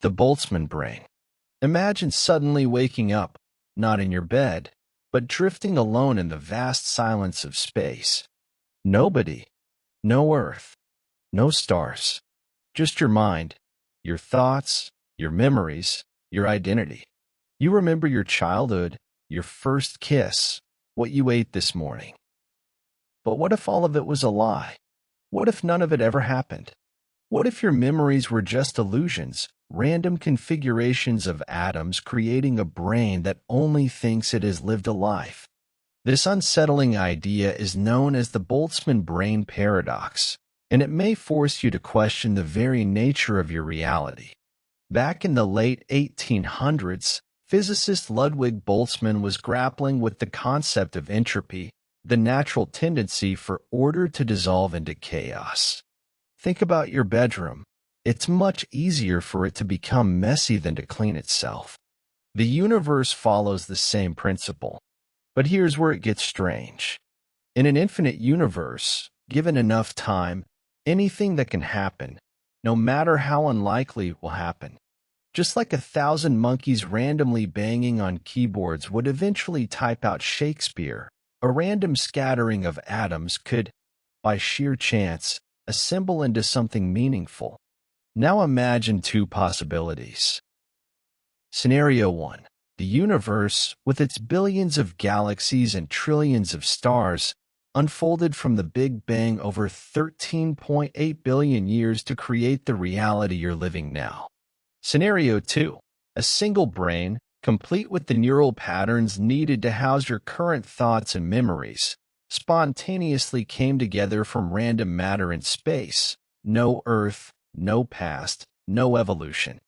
The Boltzmann Brain. Imagine suddenly waking up, not in your bed, but drifting alone in the vast silence of space. Nobody, no Earth, no stars, just your mind, your thoughts, your memories, your identity. You remember your childhood, your first kiss, what you ate this morning. But what if all of it was a lie? What if none of it ever happened? What if your memories were just illusions, random configurations of atoms creating a brain that only thinks it has lived a life? This unsettling idea is known as the Boltzmann Brain paradox, and it may force you to question the very nature of your reality. Back in the late 1800s, physicist Ludwig Boltzmann was grappling with the concept of entropy, the natural tendency for order to dissolve into chaos. Think about your bedroom. It's much easier for it to become messy than to clean itself. The universe follows the same principle. But here's where it gets strange. In an infinite universe, given enough time, anything that can happen, no matter how unlikely, will happen. Just like 1,000 monkeys randomly banging on keyboards would eventually type out Shakespeare, a random scattering of atoms could, by sheer chance, assemble into something meaningful. Now imagine two possibilities. Scenario 1. The universe, with its billions of galaxies and trillions of stars, unfolded from the Big Bang over 13.8 billion years to create the reality you're living now. Scenario 2. A single brain, complete with the neural patterns needed to house your current thoughts and memories, spontaneously came together from random matter in space. No Earth, no past, no evolution.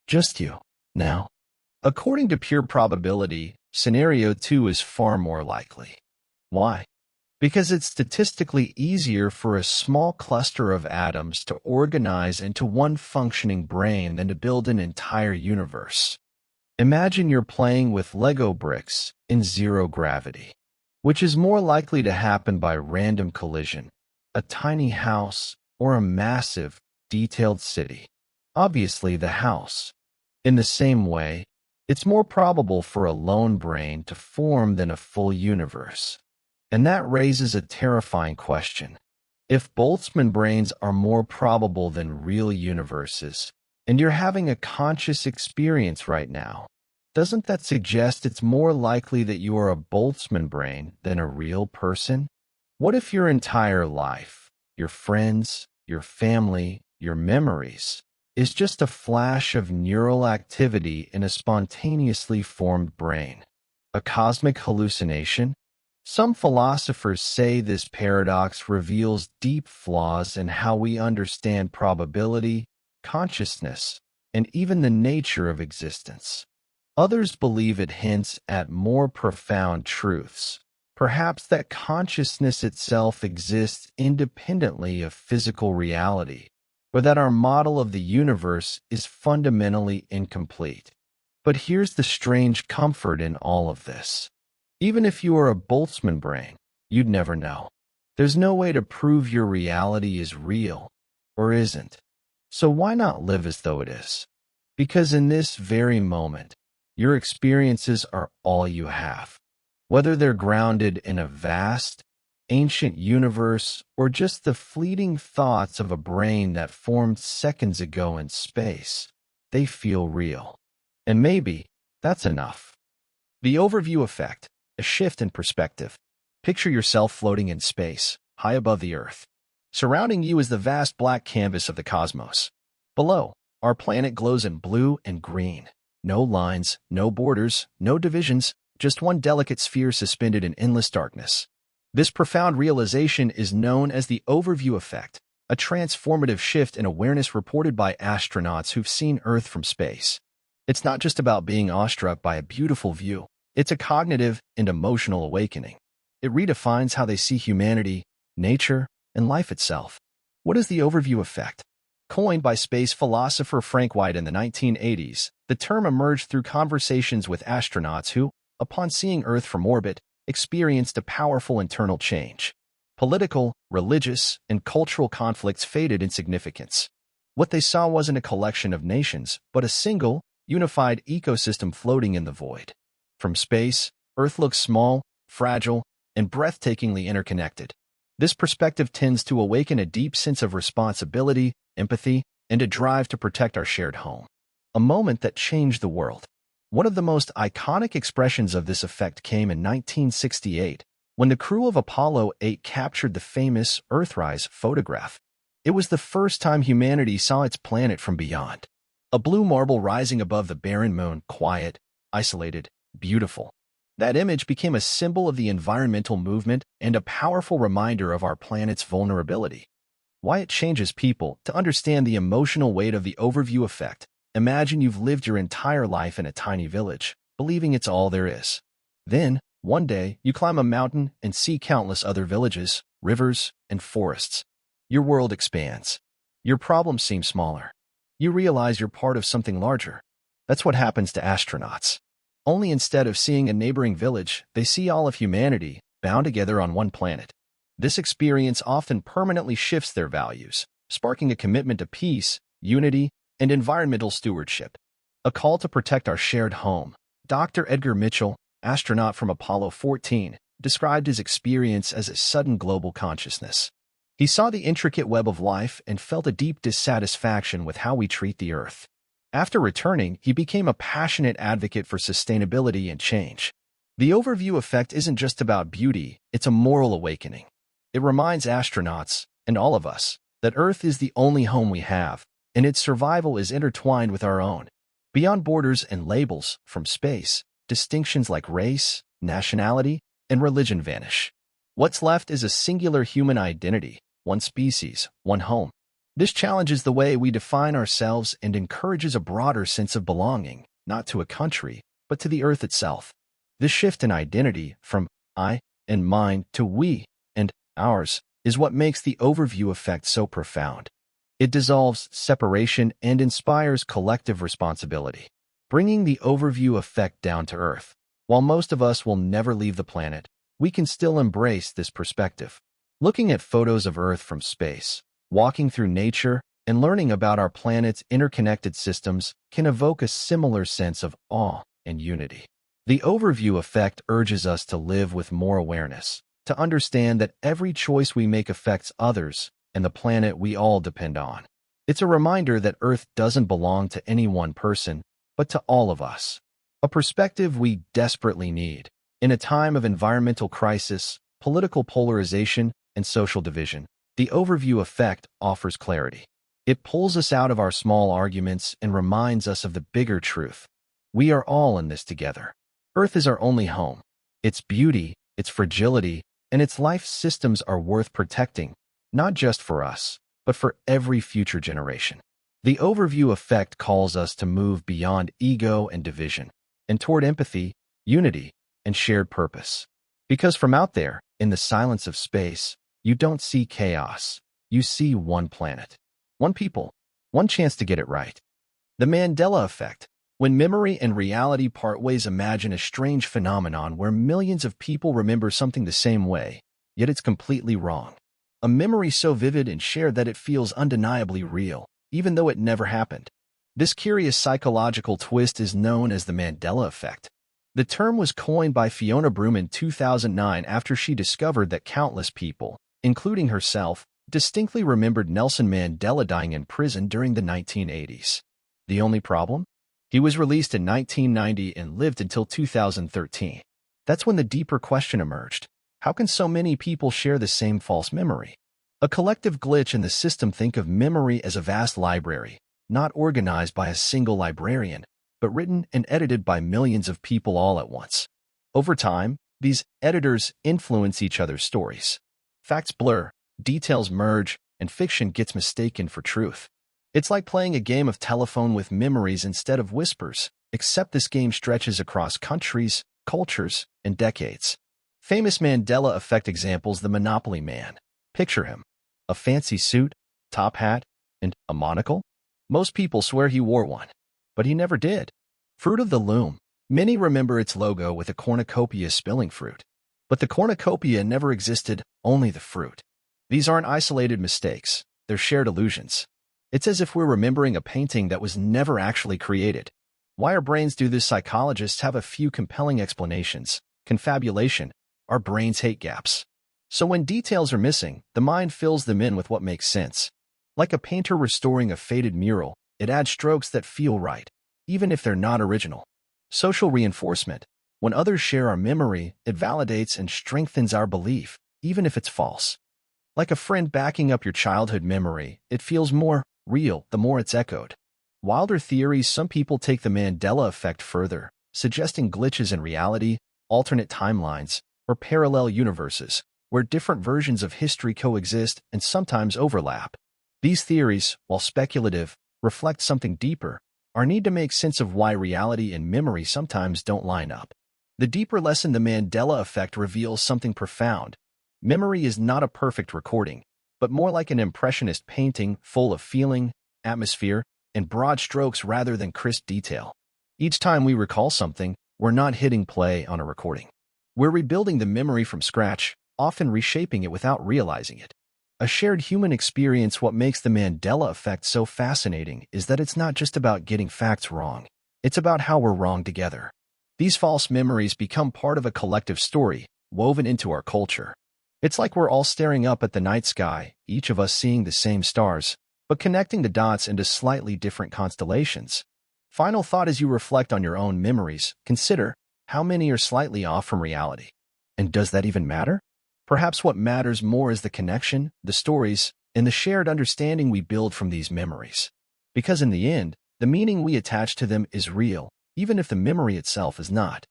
Just you, now. According to pure probability, Scenario 2 is far more likely. Why? Because it's statistically easier for a small cluster of atoms to organize into one functioning brain than to build an entire universe. Imagine you're playing with Lego bricks in zero gravity, which is more likely to happen by random collision, a tiny house, or a massive, detailed city. Obviously, the house. In the same way, it's more probable for a lone brain to form than a full universe. And that raises a terrifying question. If Boltzmann brains are more probable than real universes, and you're having a conscious experience right now, doesn't that suggest it's more likely that you are a Boltzmann brain than a real person? What if your entire life, your friends, your family, your memories, is just a flash of neural activity in a spontaneously formed brain? A cosmic hallucination? Some philosophers say this paradox reveals deep flaws in how we understand probability, consciousness, and even the nature of existence. Others believe it hints at more profound truths, perhaps that consciousness itself exists independently of physical reality, or that our model of the universe is fundamentally incomplete. But here's the strange comfort in all of this. Even if you are a Boltzmann brain, you'd never know. There's no way to prove your reality is real or isn't. So why not live as though it is? Because in this very moment, your experiences are all you have. Whether they're grounded in a vast, ancient universe or just the fleeting thoughts of a brain that formed seconds ago in space, they feel real. And maybe that's enough. The overview effect. A shift in perspective. Picture yourself floating in space, high above the Earth. Surrounding you is the vast black canvas of the cosmos. Below, our planet glows in blue and green. No lines, no borders, no divisions, just one delicate sphere suspended in endless darkness. This profound realization is known as the overview effect, a transformative shift in awareness reported by astronauts who've seen Earth from space. It's not just about being awestruck by a beautiful view. It's a cognitive and emotional awakening. It redefines how they see humanity, nature, and life itself. What is the overview effect? Coined by space philosopher Frank White in the 1980s, the term emerged through conversations with astronauts who, upon seeing Earth from orbit, experienced a powerful internal change. Political, religious, and cultural conflicts faded in significance. What they saw wasn't a collection of nations, but a single, unified ecosystem floating in the void. From space, Earth looks small, fragile, and breathtakingly interconnected. This perspective tends to awaken a deep sense of responsibility, empathy, and a drive to protect our shared home. A moment that changed the world. One of the most iconic expressions of this effect came in 1968, when the crew of Apollo 8 captured the famous Earthrise photograph. It was the first time humanity saw its planet from beyond. A blue marble rising above the barren moon, quiet, isolated, beautiful. That image became a symbol of the environmental movement and a powerful reminder of our planet's vulnerability. Why it changes people. To understand the emotional weight of the overview effect, imagine you've lived your entire life in a tiny village, believing it's all there is. Then, one day, you climb a mountain and see countless other villages, rivers, and forests. Your world expands. Your problems seem smaller. You realize you're part of something larger. That's what happens to astronauts. Only instead of seeing a neighboring village, they see all of humanity, bound together on one planet. This experience often permanently shifts their values, sparking a commitment to peace, unity, and environmental stewardship. A call to protect our shared home. Dr. Edgar Mitchell, astronaut from Apollo 14, described his experience as a sudden global consciousness. He saw the intricate web of life and felt a deep dissatisfaction with how we treat the Earth. After returning, he became a passionate advocate for sustainability and change. The overview effect isn't just about beauty, it's a moral awakening. It reminds astronauts, and all of us, that Earth is the only home we have, and its survival is intertwined with our own. Beyond borders and labels, from space, distinctions like race, nationality, and religion vanish. What's left is a singular human identity, one species, one home. This challenges the way we define ourselves and encourages a broader sense of belonging, not to a country, but to the Earth itself. This shift in identity, from I and mine to we and ours, is what makes the overview effect so profound. It dissolves separation and inspires collective responsibility, bringing the overview effect down to earth. While most of us will never leave the planet, we can still embrace this perspective. Looking at photos of Earth from space, walking through nature, and learning about our planet's interconnected systems can evoke a similar sense of awe and unity. The overview effect urges us to live with more awareness, to understand that every choice we make affects others and the planet we all depend on. It's a reminder that Earth doesn't belong to any one person, but to all of us. A perspective we desperately need in a time of environmental crisis, political polarization, and social division. The overview effect offers clarity. It pulls us out of our small arguments and reminds us of the bigger truth. We are all in this together. Earth is our only home. Its beauty, its fragility, and its life systems are worth protecting, not just for us, but for every future generation. The overview effect calls us to move beyond ego and division, and toward empathy, unity, and shared purpose. Because from out there, in the silence of space, you don't see chaos. You see one planet, one people, one chance to get it right. The Mandela Effect. When memory and reality part ways, imagine a strange phenomenon where millions of people remember something the same way, yet it's completely wrong. A memory so vivid and shared that it feels undeniably real, even though it never happened. This curious psychological twist is known as the Mandela Effect. The term was coined by Fiona Broome in 2009 after she discovered that countless people, including herself, distinctly remembered Nelson Mandela dying in prison during the 1980s. The only problem? He was released in 1990 and lived until 2013. That's when the deeper question emerged. How can so many people share the same false memory? A collective glitch in the system. Think of memory as a vast library, not organized by a single librarian, but written and edited by millions of people all at once. Over time, these editors influence each other's stories. Facts blur, details merge, and fiction gets mistaken for truth. It's like playing a game of telephone with memories instead of whispers, except this game stretches across countries, cultures, and decades. Famous Mandela Effect examples: the Monopoly Man. Picture him. A fancy suit, top hat, and a monocle? Most people swear he wore one, but he never did. Fruit of the Loom. Many remember its logo with a cornucopia spilling fruit. But the cornucopia never existed, only the fruit. These aren't isolated mistakes, they're shared illusions. It's as if we're remembering a painting that was never actually created. Why our brains do this? Psychologists have a few compelling explanations. Confabulation. Our brains hate gaps. So when details are missing, the mind fills them in with what makes sense. Like a painter restoring a faded mural, it adds strokes that feel right, even if they're not original. Social reinforcement. When others share our memory, it validates and strengthens our belief, even if it's false. Like a friend backing up your childhood memory, it feels more real the more it's echoed. Wilder theories. Some people take the Mandela Effect further, suggesting glitches in reality, alternate timelines, or parallel universes, where different versions of history coexist and sometimes overlap. These theories, while speculative, reflect something deeper, our need to make sense of why reality and memory sometimes don't line up. The deeper lesson: the Mandela Effect reveals something profound. Memory is not a perfect recording, but more like an impressionist painting full of feeling, atmosphere, and broad strokes rather than crisp detail. Each time we recall something, we're not hitting play on a recording. We're rebuilding the memory from scratch, often reshaping it without realizing it. A shared human experience. What makes the Mandela Effect so fascinating is that it's not just about getting facts wrong. It's about how we're wrong together. These false memories become part of a collective story, woven into our culture. It's like we're all staring up at the night sky, each of us seeing the same stars, but connecting the dots into slightly different constellations. Final thought: as you reflect on your own memories, consider how many are slightly off from reality. And does that even matter? Perhaps what matters more is the connection, the stories, and the shared understanding we build from these memories. Because in the end, the meaning we attach to them is real, even if the memory itself is not.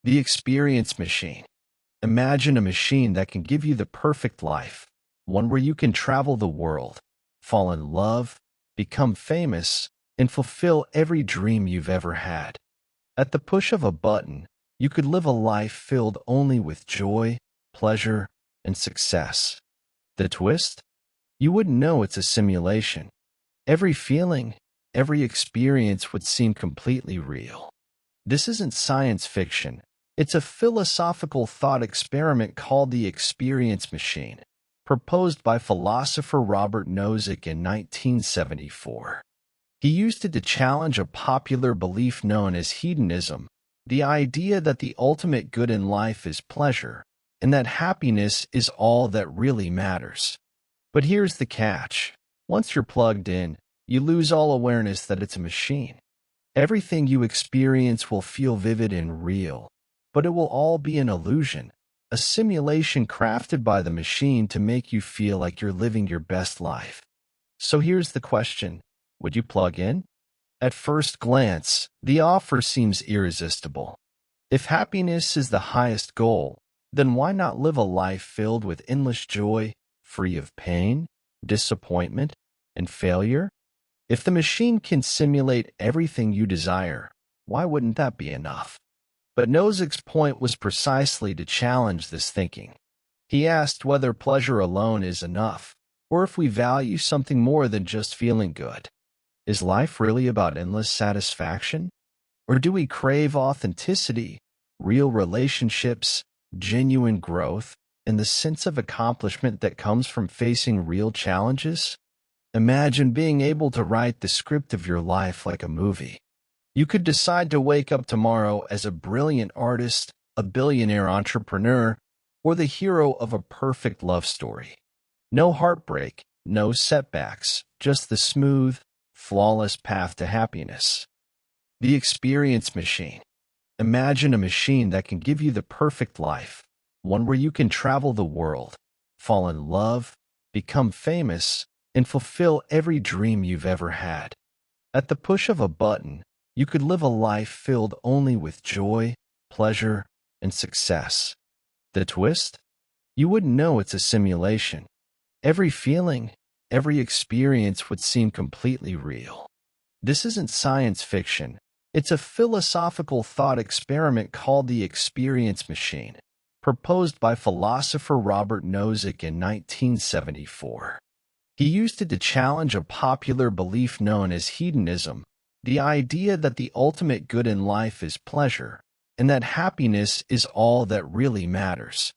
The experience machine. Imagine a machine that can give you the perfect life, one where you can travel the world, fall in love, become famous, and fulfill every dream you've ever had. At the push of a button, you could live a life filled only with joy, pleasure, and success. The twist? You wouldn't know it's a simulation. Every feeling, every experience would seem completely real. This isn't science fiction. It's a philosophical thought experiment called the experience machine, proposed by philosopher Robert Nozick in 1974. He used it to challenge a popular belief known as hedonism, the idea that the ultimate good in life is pleasure, and that happiness is all that really matters. But here's the catch. Once you're plugged in, you lose all awareness that it's a machine. Everything you experience will feel vivid and real, but it will all be an illusion, a simulation crafted by the machine to make you feel like you're living your best life. So here's the question. Would you plug in? At first glance, the offer seems irresistible. If happiness is the highest goal, then why not live a life filled with endless joy, free of pain, disappointment, and failure? If the machine can simulate everything you desire, why wouldn't that be enough? But Nozick's point was precisely to challenge this thinking. He asked whether pleasure alone is enough, or if we value something more than just feeling good. Is life really about endless satisfaction? Or do we crave authenticity, real relationships, genuine growth, and the sense of accomplishment that comes from facing real challenges? Imagine being able to write the script of your life like a movie. You could decide to wake up tomorrow as a brilliant artist, a billionaire entrepreneur, or the hero of a perfect love story. No heartbreak, no setbacks, just the smooth, flawless path to happiness. The experience machine. Imagine a machine that can give you the perfect life, one where you can travel the world, fall in love, become famous, and fulfill every dream you've ever had. At the push of a button, you could live a life filled only with joy, pleasure, and success. The twist? You wouldn't know it's a simulation. Every feeling, every experience would seem completely real. This isn't science fiction. It's a philosophical thought experiment called the experience machine, proposed by philosopher Robert Nozick in 1974. He used it to challenge a popular belief known as hedonism, the idea that the ultimate good in life is pleasure, and that happiness is all that really matters.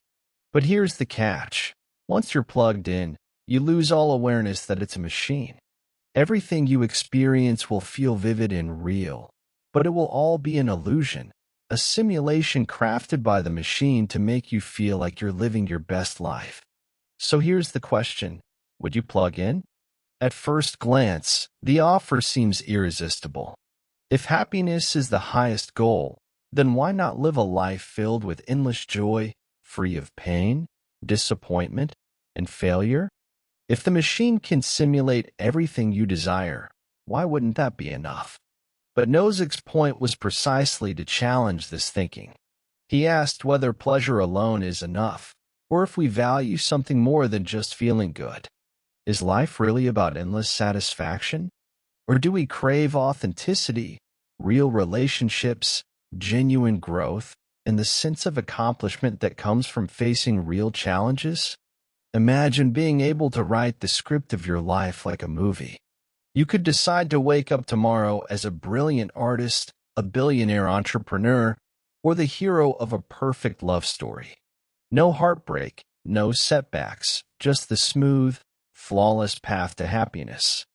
But here's the catch. Once you're plugged in, you lose all awareness that it's a machine. Everything you experience will feel vivid and real, but it will all be an illusion, a simulation crafted by the machine to make you feel like you're living your best life. So here's the question: would you plug in? At first glance, the offer seems irresistible. If happiness is the highest goal, then why not live a life filled with endless joy, free of pain, disappointment, and failure? If the machine can simulate everything you desire, why wouldn't that be enough? But Nozick's point was precisely to challenge this thinking. He asked whether pleasure alone is enough, or if we value something more than just feeling good. Is life really about endless satisfaction? Or do we crave authenticity, real relationships, genuine growth, and the sense of accomplishment that comes from facing real challenges? Imagine being able to write the script of your life like a movie. You could decide to wake up tomorrow as a brilliant artist, a billionaire entrepreneur, or the hero of a perfect love story. No heartbreak, no setbacks, just the smooth, flawless path to happiness.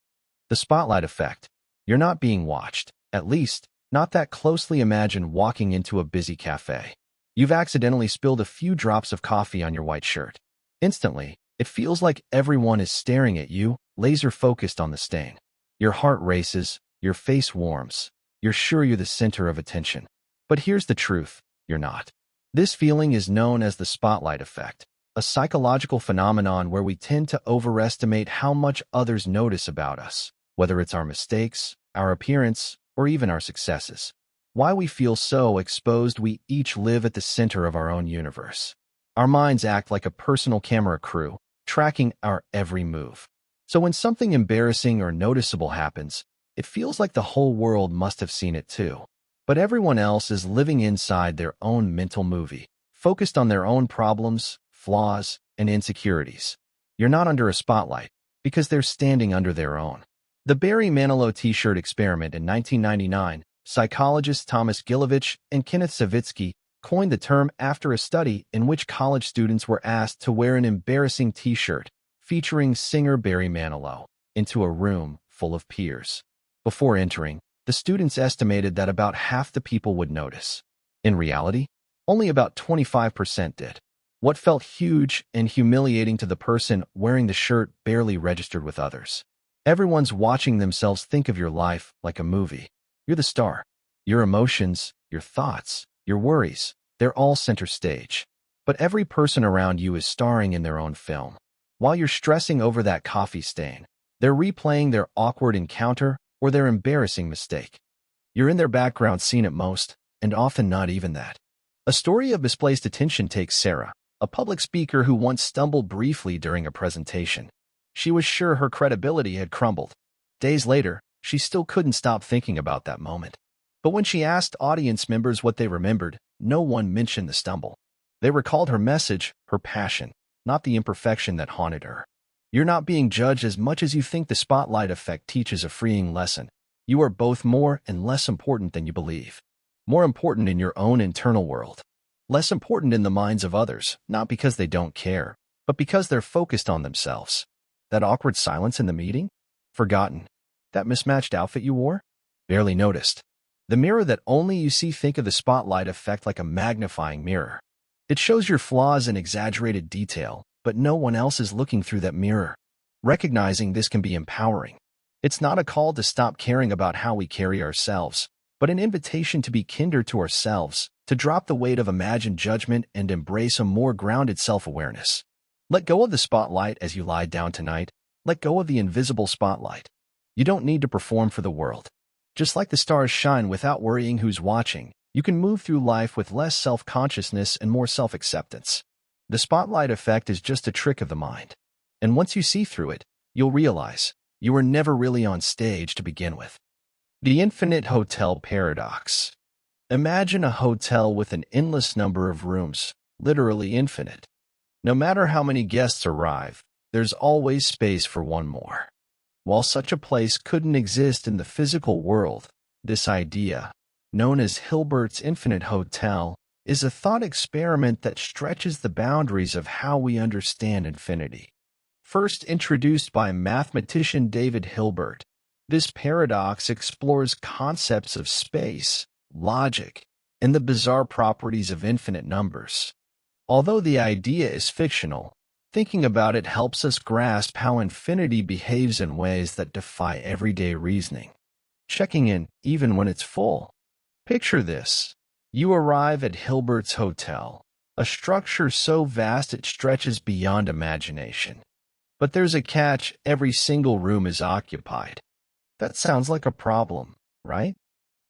The spotlight effect. You're not being watched, at least, not that closely. Imagine walking into a busy cafe. You've accidentally spilled a few drops of coffee on your white shirt. Instantly, it feels like everyone is staring at you, laser-focused on the stain. Your heart races, your face warms. You're sure you're the center of attention. But here's the truth: you're not. This feeling is known as the spotlight effect, a psychological phenomenon where we tend to overestimate how much others notice about us, whether it's our mistakes, our appearance, or even our successes. Why we feel so exposed? We each live at the center of our own universe. Our minds act like a personal camera crew, tracking our every move. So when something embarrassing or noticeable happens, it feels like the whole world must have seen it too. But everyone else is living inside their own mental movie, focused on their own problems, flaws, and insecurities. You're not under a spotlight, because they're standing under their own. The Barry Manilow t-shirt experiment in 1999, psychologists Thomas Gilovich and Kenneth Savitsky coined the term after a study in which college students were asked to wear an embarrassing t-shirt featuring singer Barry Manilow into a room full of peers. Before entering, the students estimated that about half the people would notice. In reality, only about 25% did. What felt huge and humiliating to the person wearing the shirt barely registered with others. Everyone's watching themselves. Think of your life like a movie. You're the star. Your emotions, your thoughts, your worries, they're all center stage. But every person around you is starring in their own film. While you're stressing over that coffee stain, they're replaying their awkward encounter or their embarrassing mistake. You're in their background scene at most, and often not even that. A story of misplaced attention takes Sarah, a public speaker who once stumbled briefly during a presentation. She was sure her credibility had crumbled. Days later, she still couldn't stop thinking about that moment. But when she asked audience members what they remembered, no one mentioned the stumble. They recalled her message, her passion, not the imperfection that haunted her. You're not being judged as much as you think. The spotlight effect teaches a freeing lesson. You are both more and less important than you believe. More important in your own internal world. Less important in the minds of others, not because they don't care, but because they're focused on themselves. That awkward silence in the meeting? Forgotten. That mismatched outfit you wore? Barely noticed. The mirror that only you see. Think of the spotlight effect like a magnifying mirror. It shows your flaws in exaggerated detail, but no one else is looking through that mirror. Recognizing this can be empowering. It's not a call to stop caring about how we carry ourselves, but an invitation to be kinder to ourselves, to drop the weight of imagined judgment and embrace a more grounded self-awareness. Let go of the spotlight as you lie down tonight. Let go of the invisible spotlight. You don't need to perform for the world. Just like the stars shine without worrying who's watching, you can move through life with less self-consciousness and more self-acceptance. The spotlight effect is just a trick of the mind. And once you see through it, you'll realize you were never really on stage to begin with. The infinite hotel paradox. Imagine a hotel with an endless number of rooms, literally infinite. No matter how many guests arrive, there's always space for one more. While such a place couldn't exist in the physical world, this idea, known as Hilbert's Infinite Hotel, is a thought experiment that stretches the boundaries of how we understand infinity. First introduced by mathematician David Hilbert, This paradox explores concepts of space, logic, and the bizarre properties of infinite numbers. Although the idea is fictional, thinking about it helps us grasp how infinity behaves in ways that defy everyday reasoning. Checking in even when it's full. Picture this. You arrive at Hilbert's Hotel, a structure so vast it stretches beyond imagination. But there's a catch: every single room is occupied. That sounds like a problem, right?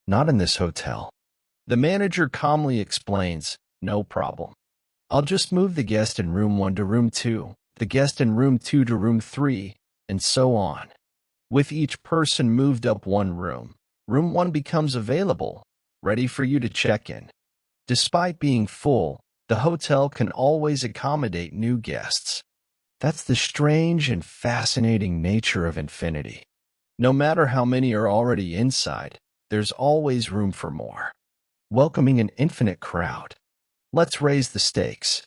Not in this hotel. The manager calmly explains, no problem. I'll just move the guest in room 1 to room 2, the guest in room 2 to room 3, and so on. With each person moved up one room, room 1 becomes available, ready for you to check in. Despite being full, the hotel can always accommodate new guests. That's the strange and fascinating nature of infinity. No matter how many are already inside, there's always room for more. Welcoming an infinite crowd. Let's raise the stakes.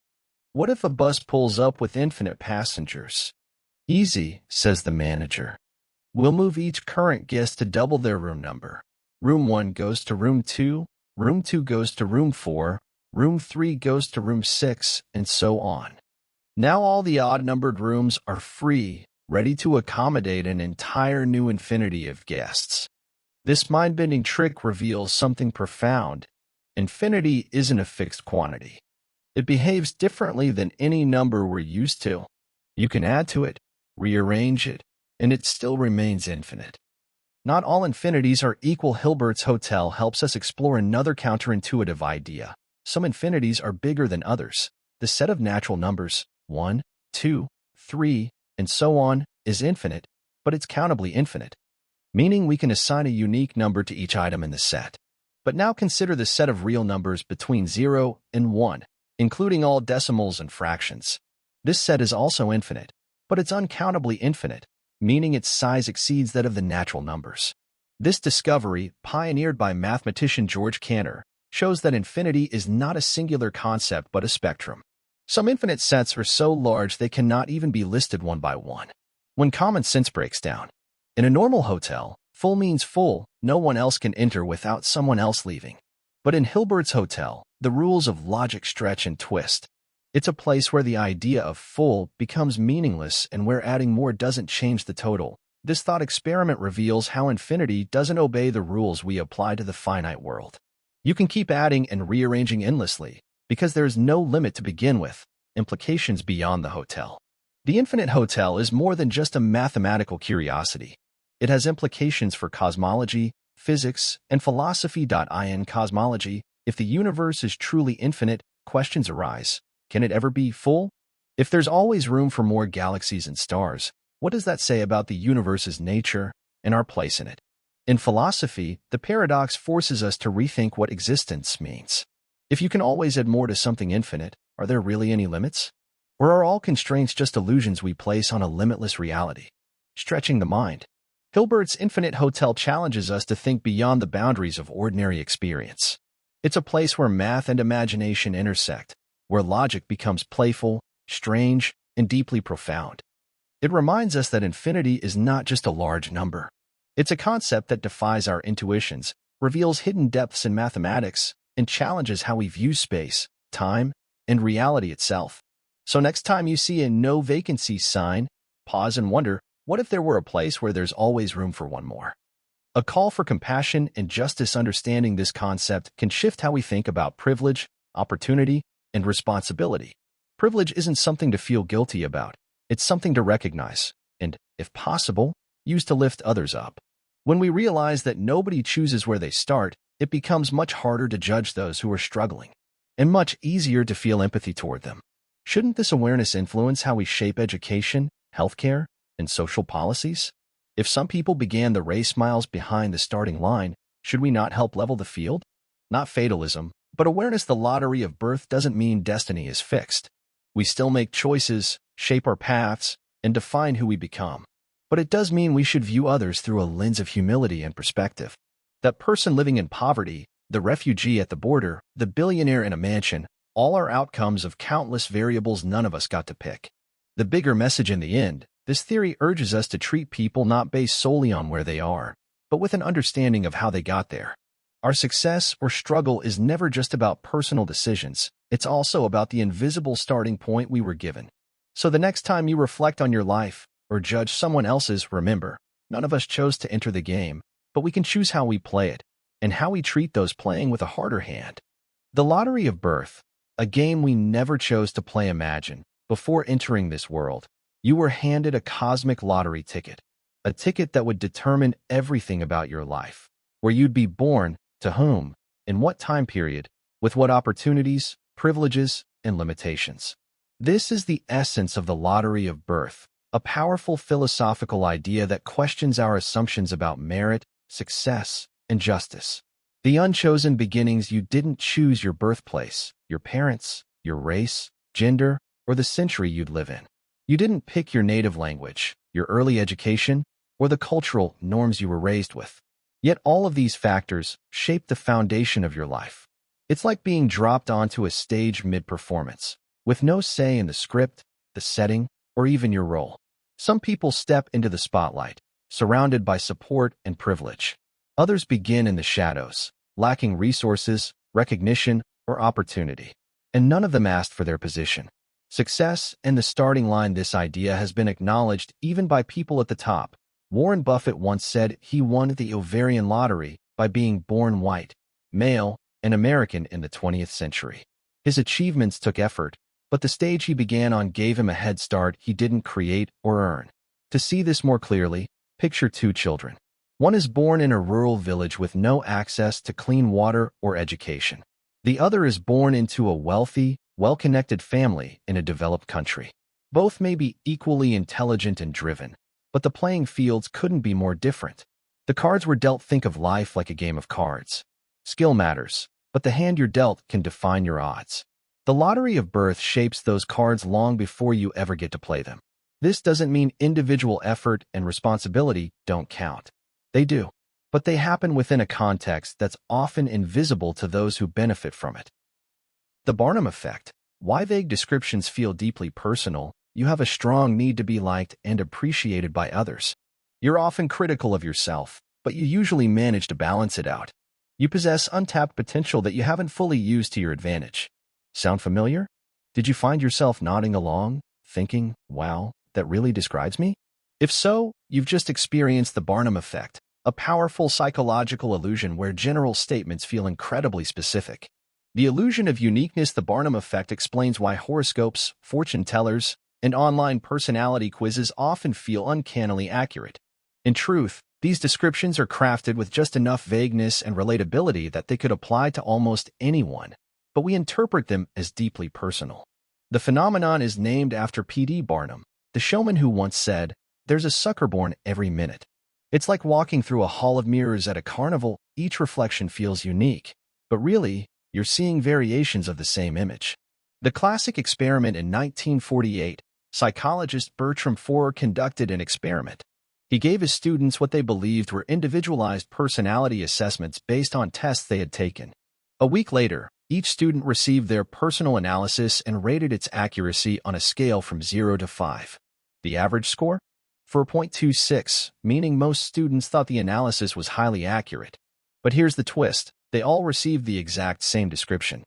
What if a bus pulls up with infinite passengers? Easy, says the manager. We'll move each current guest to double their room number. Room 1 goes to room 2, room 2 goes to room 4, room 3 goes to room 6, and so on. Now all the odd-numbered rooms are free, ready to accommodate an entire new infinity of guests. This mind-bending trick reveals something profound. Infinity isn't a fixed quantity. It behaves differently than any number we're used to. You can add to it, rearrange it, and it still remains infinite. Not all infinities are equal. Hilbert's Hotel helps us explore another counterintuitive idea. Some infinities are bigger than others. The set of natural numbers, 1, 2, 3, and so on, is infinite, but it's countably infinite, meaning we can assign a unique number to each item in the set. But now consider the set of real numbers between 0 and 1, including all decimals and fractions. This set is also infinite, but it's uncountably infinite, meaning its size exceeds that of the natural numbers. This discovery, pioneered by mathematician George Cantor, shows that infinity is not a singular concept but a spectrum. Some infinite sets are so large they cannot even be listed one by one. When common sense breaks down. In a normal hotel, full means full, no one else can enter without someone else leaving. But in Hilbert's Hotel, the rules of logic stretch and twist. It's a place where the idea of full becomes meaningless and where adding more doesn't change the total. This thought experiment reveals how infinity doesn't obey the rules we apply to the finite world. You can keep adding and rearranging endlessly, because there is no limit to begin with. Implications beyond the hotel. The infinite hotel is more than just a mathematical curiosity. It has implications for cosmology, physics, and philosophy. In cosmology, if the universe is truly infinite, questions arise. Can it ever be full? If there's always room for more galaxies and stars, what does that say about the universe's nature and our place in it? In philosophy, the paradox forces us to rethink what existence means. If you can always add more to something infinite, are there really any limits? Or are all constraints just illusions we place on a limitless reality? Stretching the mind. Hilbert's Infinite Hotel challenges us to think beyond the boundaries of ordinary experience. It's a place where math and imagination intersect, where logic becomes playful, strange, and deeply profound. It reminds us that infinity is not just a large number. It's a concept that defies our intuitions, reveals hidden depths in mathematics, and challenges how we view space, time, and reality itself. So next time you see a no vacancy sign, pause and wonder, what if there were a place where there's always room for one more? A call for compassion and justice. Understanding this concept can shift how we think about privilege, opportunity, and responsibility. Privilege isn't something to feel guilty about. It's something to recognize and, if possible, use to lift others up. When we realize that nobody chooses where they start, it becomes much harder to judge those who are struggling, and much easier to feel empathy toward them. Shouldn't this awareness influence how we shape education, healthcare, and social policies? If some people began the race miles behind the starting line, should we not help level the field? Not fatalism, but awareness. The lottery of birth doesn't mean destiny is fixed. We still make choices, shape our paths, and define who we become. But it does mean we should view others through a lens of humility and perspective. That person living in poverty, the refugee at the border, the billionaire in a mansion, all are outcomes of countless variables none of us got to pick. The bigger message in the end, This theory urges us to treat people not based solely on where they are, but with an understanding of how they got there. Our success or struggle is never just about personal decisions, it's also about the invisible starting point we were given. So the next time you reflect on your life or judge someone else's, remember, none of us chose to enter the game, but we can choose how we play it and how we treat those playing with a harder hand. The lottery of birth, a game we never chose to play. Imagine, before entering this world, you were handed a cosmic lottery ticket, a ticket that would determine everything about your life, where you'd be born, to whom, in what time period, with what opportunities, privileges, and limitations. This is the essence of the lottery of birth, a powerful philosophical idea that questions our assumptions about merit, success, and justice. The unchosen beginnings. You didn't choose your birthplace, your parents, your race, gender, or the century you'd live in. You didn't pick your native language, your early education, or the cultural norms you were raised with. Yet all of these factors shape the foundation of your life. It's like being dropped onto a stage mid-performance, with no say in the script, the setting, or even your role. Some people step into the spotlight, surrounded by support and privilege. Others begin in the shadows, lacking resources, recognition, or opportunity. And none of them asked for their position. Success and the starting line. This idea has been acknowledged even by people at the top. Warren Buffett once said he won the ovarian lottery by being born white, male, and American in the 20th century. His achievements took effort, but the stage he began on gave him a head start he didn't create or earn. To see this more clearly, picture two children. One is born in a rural village with no access to clean water or education. The other is born into a wealthy, well-connected family in a developed country. Both may be equally intelligent and driven, but the playing fields couldn't be more different. The cards were dealt. Think of life like a game of cards. Skill matters, but the hand you're dealt can define your odds. The lottery of birth shapes those cards long before you ever get to play them. This doesn't mean individual effort and responsibility don't count. They do, but they happen within a context that's often invisible to those who benefit from it. The Barnum Effect. Why vague descriptions feel deeply personal. You have a strong need to be liked and appreciated by others. You're often critical of yourself, but you usually manage to balance it out. You possess untapped potential that you haven't fully used to your advantage. Sound familiar? Did you find yourself nodding along, thinking, wow, that really describes me? If so, you've just experienced the Barnum Effect, a powerful psychological illusion where general statements feel incredibly specific. The illusion of uniqueness. The Barnum Effect explains why horoscopes, fortune tellers, and online personality quizzes often feel uncannily accurate. In truth, these descriptions are crafted with just enough vagueness and relatability that they could apply to almost anyone, but we interpret them as deeply personal. The phenomenon is named after P.D. Barnum, the showman who once said, "There's a sucker born every minute." It's like walking through a hall of mirrors at a carnival. Each reflection feels unique, but really, you're seeing variations of the same image. The classic experiment. In 1948, psychologist Bertram Forer conducted an experiment. He gave his students what they believed were individualized personality assessments based on tests they had taken. A week later, each student received their personal analysis and rated its accuracy on a scale from 0 to 5. The average score? 4.26, meaning most students thought the analysis was highly accurate. But here's the twist. They all received the exact same description.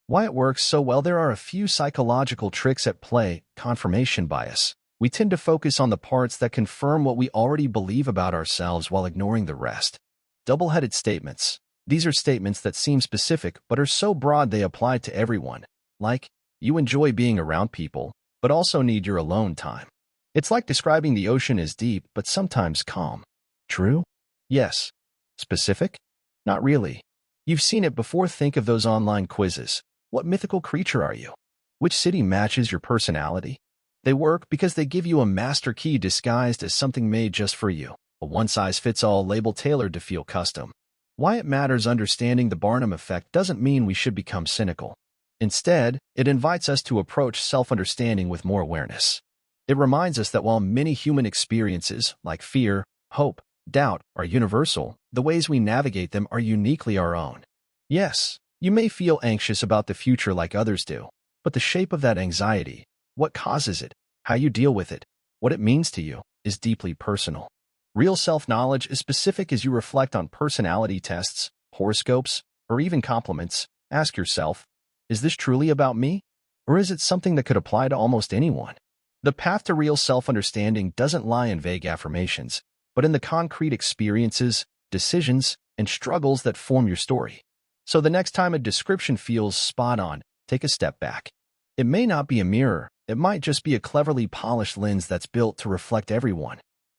Why it works so well? There are a few psychological tricks at play. Confirmation bias. We tend to focus on the parts that confirm what we already believe about ourselves while ignoring the rest. Double-headed statements. These are statements that seem specific but are so broad they apply to everyone. Like, you enjoy being around people, but also need your alone time. It's like describing the ocean as deep but sometimes calm. True? Yes. Specific? Not really. You've seen it before. Think of those online quizzes. What mythical creature are you? Which city matches your personality? They work because they give you a master key disguised as something made just for you, a one-size-fits-all label tailored to feel custom. Why it matters. Understanding the Barnum Effect doesn't mean we should become cynical. Instead, it invites us to approach self-understanding with more awareness. It reminds us that while many human experiences, like fear, hope, doubt, are universal, the ways we navigate them are uniquely our own. Yes, you may feel anxious about the future like others do, but the shape of that anxiety, what causes it, how you deal with it, What it means to you is deeply personal. Real self-knowledge is specific. As you reflect on personality tests, horoscopes, or even compliments, ask yourself, is this truly about me? Or is it something that could apply to almost anyone? The path to real self-understanding doesn't lie in vague affirmations, but in the concrete experiences, decisions, and struggles that form your story. So the next time a description feels spot on, take a step back. It may not be a mirror, it might just be a cleverly polished lens that's built to reflect everyone.